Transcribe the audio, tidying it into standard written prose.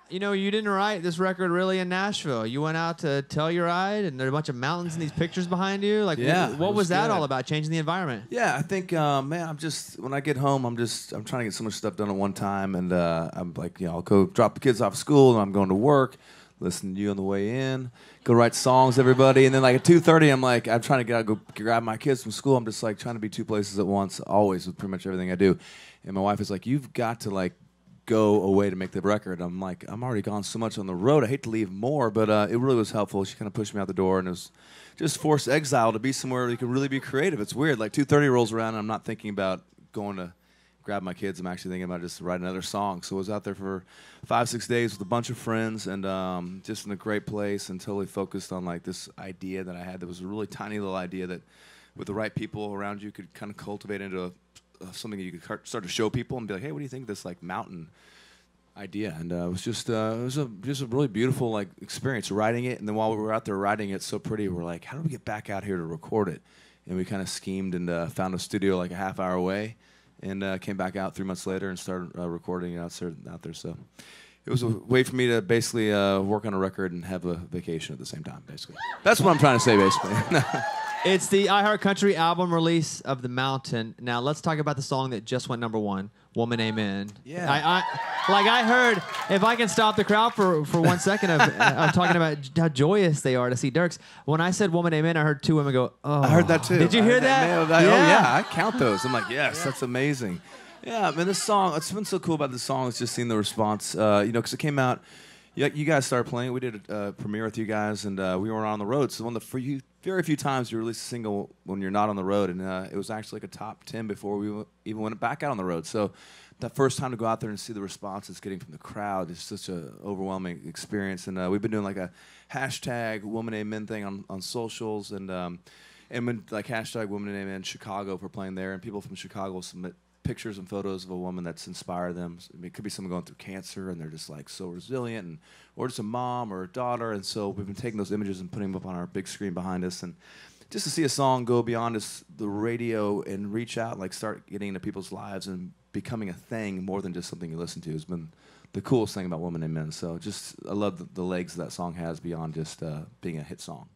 You know, you didn't write this record really in Nashville. You went out to Telluride, and there are a bunch of mountains and these pictures behind you. Like, what was that all about? Changing the environment? Yeah, I think, man, when I get home, I'm trying to get so much stuff done at one time, and I'm like, I'll go drop the kids off school, and I'm going to work, listen to you on the way in, go write songs, everybody, and then like at 2:30, I'm trying to get out, go grab my kids from school. I'm just like trying to be two places at once, always with pretty much everything I do. And my wife is like, you've got to like go away to make the record. I'm like, I'm already gone so much on the road. I hate to leave more, but it really was helpful. She kind of pushed me out the door, and it was just forced exile to be somewhere where you can really be creative. It's weird. Like 2:30 rolls around, and I'm not thinking about going to grab my kids. I'm actually thinking about just writing another song. So I was out there for 5-6 days with a bunch of friends, and just in a great place, and totally focused on like this idea that I had. That was a really tiny little idea that, with the right people around you, could kind of cultivate into something you could start to show people and be like, hey, what do you think of this like mountain idea? And it was just a really beautiful like experience writing it. And then while we were out there writing it so pretty, we're like, how do we get back out here to record it? And we kind of schemed and found a studio like a half hour away, and came back out 3 months later and started recording out there. So it was a way for me to basically work on a record and have a vacation at the same time. Basically, that's what I'm trying to say. Basically. It's the iHeartCountry album release of The Mountain. Now, let's talk about the song that just went #1, Woman Amen. Yeah. I heard, if I can stop the crowd for 1 second of talking about how joyous they are to see Dierks. When I said Woman Amen, I heard 2 women go, oh. I heard that too. Did you hear that? Yeah. Oh, yeah, I count those. I'm like, yes, that's amazing. Yeah, man, this song, what's been so cool about this song is just seeing the response, because it came out, you guys started playing. We did a premiere with you guys, and we were on the road. So very few times you release a single when you're not on the road, and it was actually like a top 10 before we even went back out on the road. So that first time to go out there and see the response it's getting from the crowd is such an overwhelming experience. And we've been doing like a hashtag Woman Amen thing on socials, and when like hashtag Woman Amen Chicago, if we're playing there, and people from Chicago will submit pictures and photos of a woman that's inspired them. I mean, it could be someone going through cancer and they're just like so resilient, or just a mom or a daughter. And so we've been taking those images and putting them up on our big screen behind us, and just to see a song go beyond just the radio and reach out, like start getting into people's lives and becoming a thing more than just something you listen to, has been the coolest thing about Woman Amen. So I love the legs that song has beyond just being a hit song.